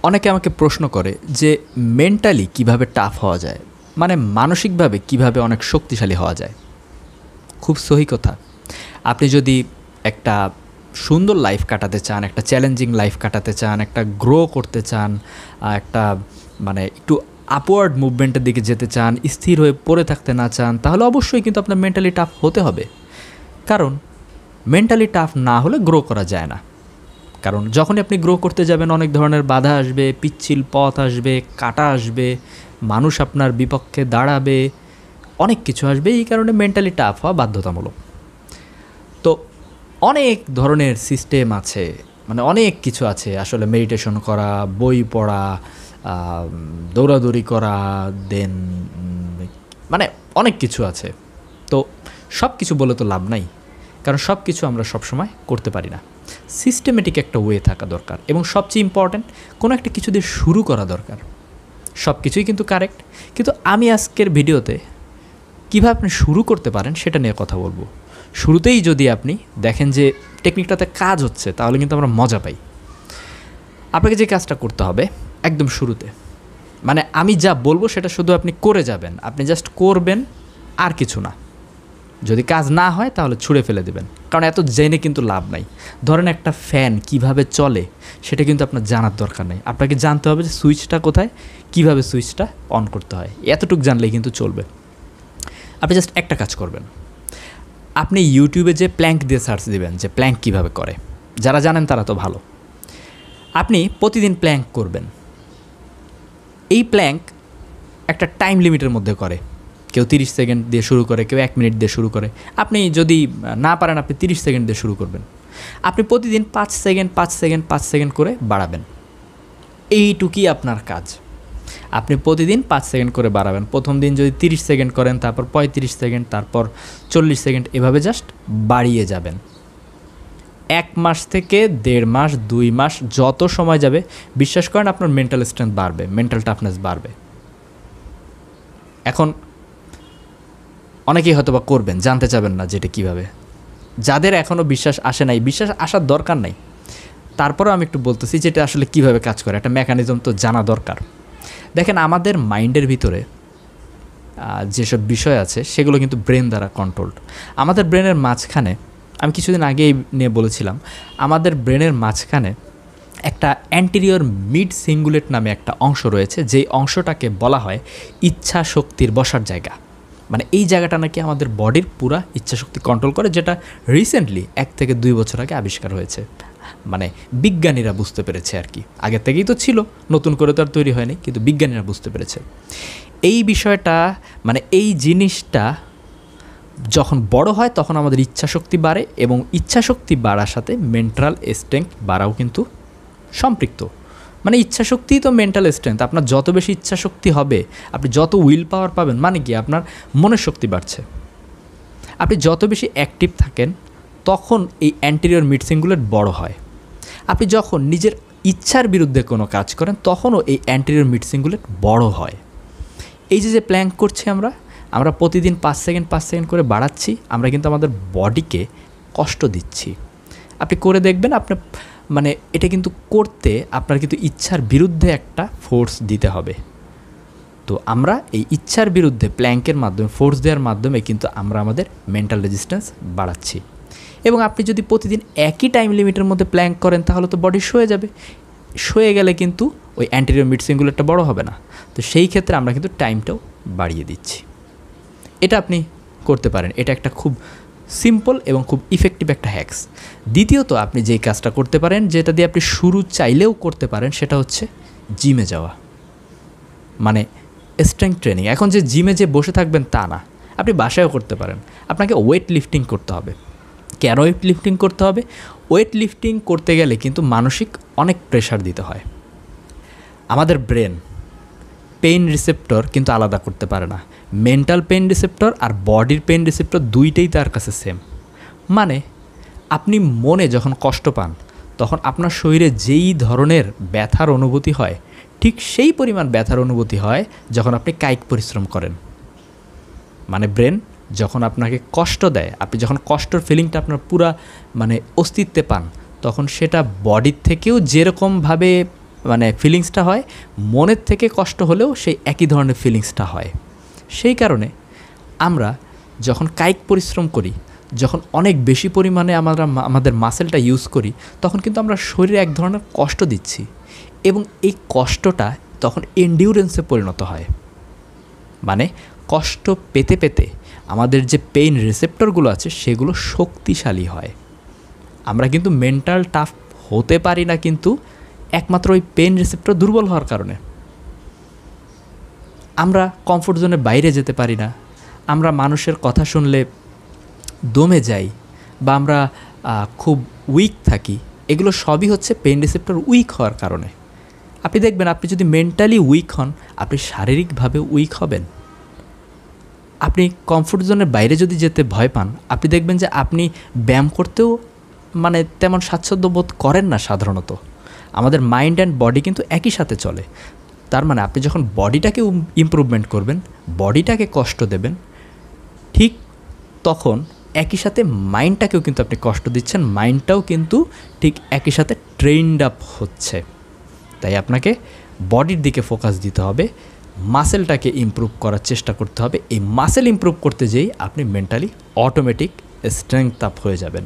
অনেকে আমাকে প্রশ্ন করে যে মেন্টালি কিভাবে টাফ হওয়া যায়, মানে মানসিকভাবে কিভাবে অনেক শক্তিশালী হওয়া যায়। খুব সহি কথা। আপনি যদি একটা সুন্দর লাইফ কাটাতে চান, একটা চ্যালেঞ্জিং লাইফ কাটাতে চান, একটা গ্রো করতে চান, একটা মানে একটু আপওয়ার্ড মুভমেন্টের দিকে যেতে চান, স্থির হয়ে পড়ে থাকতে না চান, তাহলে অবশ্যই কিন্তু আপনার মেন্টালি টাফ হতে হবে। কারণ মেন্টালি টাফ না হলে গ্রো করা যায় না। কারণ যখনই আপনি গ্রো করতে যাবেন অনেক ধরনের বাধা আসবে, পিচ্ছিল পথ আসবে, কাটা আসবে, মানুষ আপনার বিপক্ষে দাঁড়াবে, অনেক কিছু আসবে। এই কারণে মেন্টালি টাফ হওয়া বাধ্যতামূলক। তো অনেক ধরনের সিস্টেম আছে, মানে অনেক কিছু আছে আসলে। মেডিটেশন করা, বই পড়া, দৌড়াদৌড়ি করা, দেন মানে অনেক কিছু আছে। তো সব কিছু বলে তো লাভ নাই, কারণ সব কিছু আমরা সবসময় করতে পারি না। সিস্টেমেটিক একটা ওয়ে থাকা দরকার, এবং সবচেয়ে ইম্পর্ট্যান্ট কোনো একটা কিছু দিয়ে শুরু করা দরকার। সব কিছুই কিন্তু কারেক্ট, কিন্তু আমি আজকের ভিডিওতে কীভাবে আপনি শুরু করতে পারেন সেটা নিয়ে কথা বলবো। শুরুতেই যদি আপনি দেখেন যে টেকনিকটাতে কাজ হচ্ছে, তাহলে কিন্তু আমরা মজা পাই। আপনাকে যে কাজটা করতে হবে একদম শুরুতে, মানে আমি যা বলবো সেটা শুধু আপনি করে যাবেন, আপনি জাস্ট করবেন, আর কিছু না। যদি কাজ না হয় তাহলে ছুঁড়ে ফেলে দেবেন, কারণ এত জেনে কিন্তু লাভ নাই। ধরেন একটা ফ্যান কিভাবে চলে সেটা কিন্তু আপনার জানার দরকার নেই। আপনাকে জানতে হবে যে সুইচটা কোথায়, কিভাবে সুইচটা অন করতে হয়, এতটুকু জানলেই কিন্তু চলবে। আপনি জাস্ট একটা কাজ করবেন, আপনি ইউটিউবে যে প্ল্যাঙ্ক দিয়ে সার্চ দিবেন যে প্ল্যাঙ্ক কীভাবে করে। যারা জানেন তারা তো ভালো। আপনি প্রতিদিন প্ল্যাঙ্ক করবেন। এই প্ল্যাঙ্ক একটা টাইম লিমিটের মধ্যে করে। কেউ 30 সেকেন্ড দিয়ে শুরু করে, কেউ 1 মিনিট দিয়ে শুরু করে। আপনি যদি না পারেন আপনি 30 সেকেন্ড দিয়ে শুরু করবেন। আপনি প্রতিদিন 5 সেকেন্ড 5 সেকেন্ড 5 সেকেন্ড করে বাড়াবেন। এইটুকুই আপনার কাজ। আপনি প্রতিদিন 5 সেকেন্ড করে বাড়াবেন। প্রথম দিন যদি 30 সেকেন্ড করেন, তারপর 35 সেকেন্ড, তারপর 40 সেকেন্ড, এভাবে জাস্ট বাড়িয়ে যাবেন। 1 মাস থেকে 1.5 মাস, 2 মাস, যত সময় যাবে বিশ্বাস করেন আপনার মেন্টাল স্ট্রেংথ বাড়বে, মেন্টাল টাফনেস বাড়বে। এখন অনেকেই হয়তো বা করবেন, জানতে চাবেন না যেটা কীভাবে। যাদের এখনও বিশ্বাস আসে নাই, বিশ্বাস আসার দরকার নাই, তারপরেও আমি একটু বলতেছি যেটা আসলে কীভাবে কাজ করে, একটা মেকানিজম তো জানা দরকার। দেখেন, আমাদের মাইন্ডের ভিতরে যেসব বিষয় আছে সেগুলো কিন্তু ব্রেন দ্বারা কন্ট্রোলড। আমাদের ব্রেনের মাঝখানে, আমি কিছুদিন আগেই নিয়ে বলেছিলাম, আমাদের ব্রেনের মাঝখানে একটা অ্যান্টেরিয়র মিড সিঙ্গুলেট নামে একটা অংশ রয়েছে, যেই অংশটাকে বলা হয় ইচ্ছা শক্তির বসার জায়গা। মানে এই জায়গাটা নাকি আমাদের বডির পুরা ইচ্ছাশক্তি কন্ট্রোল করে, যেটা রিসেন্টলি 1 থেকে 2 বছর আগে আবিষ্কার হয়েছে। মানে বিজ্ঞানীরা বুঝতে পেরেছে আর কি। আগের থেকেই তো ছিল, নতুন করে তো আর তৈরি হয়নি, কিন্তু বিজ্ঞানীরা বুঝতে পেরেছে এই বিষয়টা। মানে এই জিনিসটা যখন বড় হয় তখন আমাদের ইচ্ছাশক্তি বাড়ে, এবং ইচ্ছাশক্তি বাড়ার সাথে মেন্টাল স্ট্রেংথ বাড়াও কিন্তু সম্পৃক্ত। মানে ইচ্ছাশক্তিই তো মেন্টাল স্ট্রেংথ। আপনার যত বেশি ইচ্ছাশক্তি হবে, আপনি যত উইল পাওয়ার পাবেন, মানে কি আপনার মনের শক্তি বাড়ছে। আপনি যত বেশি অ্যাক্টিভ থাকেন তখন এই অ্যান্টেরিয়র মিড সিঙ্গুলেট বড় হয়। আপনি যখন নিজের ইচ্ছার বিরুদ্ধে কোনো কাজ করেন তখনও এই অ্যান্টেরিয়র মিড সিঙ্গুলেট বড় হয়। এই যে প্ল্যাঙ্ক করছি আমরা প্রতিদিন 5 সেকেন্ড 5 সেকেন্ড করে বাড়াচ্ছি, আমরা কিন্তু আমাদের বডিকে কষ্ট দিচ্ছি। আপনি করে দেখবেন, আপনার মানে এটা কিন্তু করতে আপনার কিন্তু ইচ্ছার বিরুদ্ধে একটা ফোর্স দিতে হবে। তো আমরা এই ইচ্ছার বিরুদ্ধে প্ল্যাঙ্কের মাধ্যমে, ফোর্স দেওয়ার মাধ্যমে কিন্তু আমরা আমাদের মেন্টাল রেজিস্ট্যান্স বাড়াচ্ছি। এবং আপনি যদি প্রতিদিন একই টাইম লিমিটের মধ্যে প্ল্যাঙ্ক করেন তাহলে তো বডি সয়ে যাবে। সয়ে গেলে কিন্তু ওই অ্যান্টেরিয়র মিড সিঙ্গুলেটটা বড় হবে না। তো সেই ক্ষেত্রে আমরা কিন্তু টাইমটাও বাড়িয়ে দিচ্ছি। এটা আপনি করতে পারেন। এটা একটা খুব সিম্পল এবং খুব ইফেক্টিভ একটা হ্যাকস। দ্বিতীয়ত আপনি যেই কাজটা করতে পারেন, যেটা দিয়ে আপনি শুরু চাইলেও করতে পারেন, সেটা হচ্ছে জিমে যাওয়া, মানে স্ট্রেংথ ট্রেনিং। এখন যে জিমে যে বসে থাকবেন তা না, আপনি বাসায়ও করতে পারেন। আপনাকে ওয়েট লিফটিং করতে হবে। কেন ওয়েট লিফটিং করতে হবে? ওয়েট লিফটিং করতে গেলে কিন্তু মানসিক অনেক প্রেশার দিতে হয়। আমাদের ব্রেন পেইন রিসেপ্টর কিন্তু আলাদা করতে পারে না। মেন্টাল পেইন রিসেপ্টর আর বডির পেইন রিসেপ্টর দুইটাই তার কাছে সেম। মানে আপনি মনে যখন কষ্ট পান তখন আপনার শরীরে যেই ধরনের ব্যথার অনুভূতি হয়, ঠিক সেই পরিমাণ ব্যথার অনুভূতি হয় যখন আপনি কায়িক পরিশ্রম করেন। মানে ব্রেন যখন আপনাকে কষ্ট দেয়, আপনি যখন কষ্টের ফিলিংটা আপনার পুরা মানে অস্তিত্বে পান, তখন সেটা বডির থেকেও যেরকমভাবে মানে ফিলিংসটা হয়, মনের থেকে কষ্ট হলেও সেই একই ধরনের ফিলিংসটা হয়। সেই কারণে আমরা যখন কায়িক পরিশ্রম করি, যখন অনেক বেশি পরিমাণে আমরা আমাদের মাসেলটা ইউজ করি, তখন কিন্তু আমরা শরীরে এক ধরনের কষ্ট দিচ্ছি এবং এই কষ্টটা তখন এন্ডিউরেন্সে পরিণত হয়। মানে কষ্ট পেতে পেতে আমাদের যে পেইন রিসেপ্টরগুলো আছে সেগুলো শক্তিশালী হয়। আমরা কিন্তু মেন্টাল টাফ হতে পারি না কিন্তু একমাত্র ওই পেইন রিসেপ্টর দুর্বল হওয়ার কারণে। আমরা কমফোর্ট জোনের বাইরে যেতে পারি না, আমরা মানুষের কথা শুনলে দমে যাই, বা আমরা খুব উইক থাকি। এগুলো সবই হচ্ছে পেইন রিসেপ্টর উইক হওয়ার কারণে। আপনি দেখবেন আপনি যদি মেন্টালি উইক হন, আপনি শারীরিকভাবে উইক হবেন। আপনি কমফোর্ট জোনের বাইরে যদি যেতে ভয় পান, আপনি দেখবেন যে আপনি ব্যায়াম করতেও মানে তেমন স্বাচ্ছন্দ্য বোধ করেন না সাধারণত। আমাদের মাইন্ড অ্যান্ড বডি কিন্তু একই সাথে চলে। তার মানে আপনি যখন বডিটাকে ইমপ্রুভমেন্ট করবেন, বডিটাকে কষ্ট দেবেন, ঠিক তখন একই সাথে মাইন্ডটাকেও কিন্তু আপনি কষ্ট দিচ্ছেন, মাইন্ডটাও কিন্তু ঠিক একই সাথে ট্রেইনড আপ হচ্ছে। তাই আপনাকে বডির দিকে ফোকাস দিতে হবে, মাসেলটাকে ইমপ্রুভ করার চেষ্টা করতে হবে। এই মাসেল ইমপ্রুভ করতে যেই আপনি মেন্টালি অটোমেটিক স্ট্রেংথ আপ হয়ে যাবেন।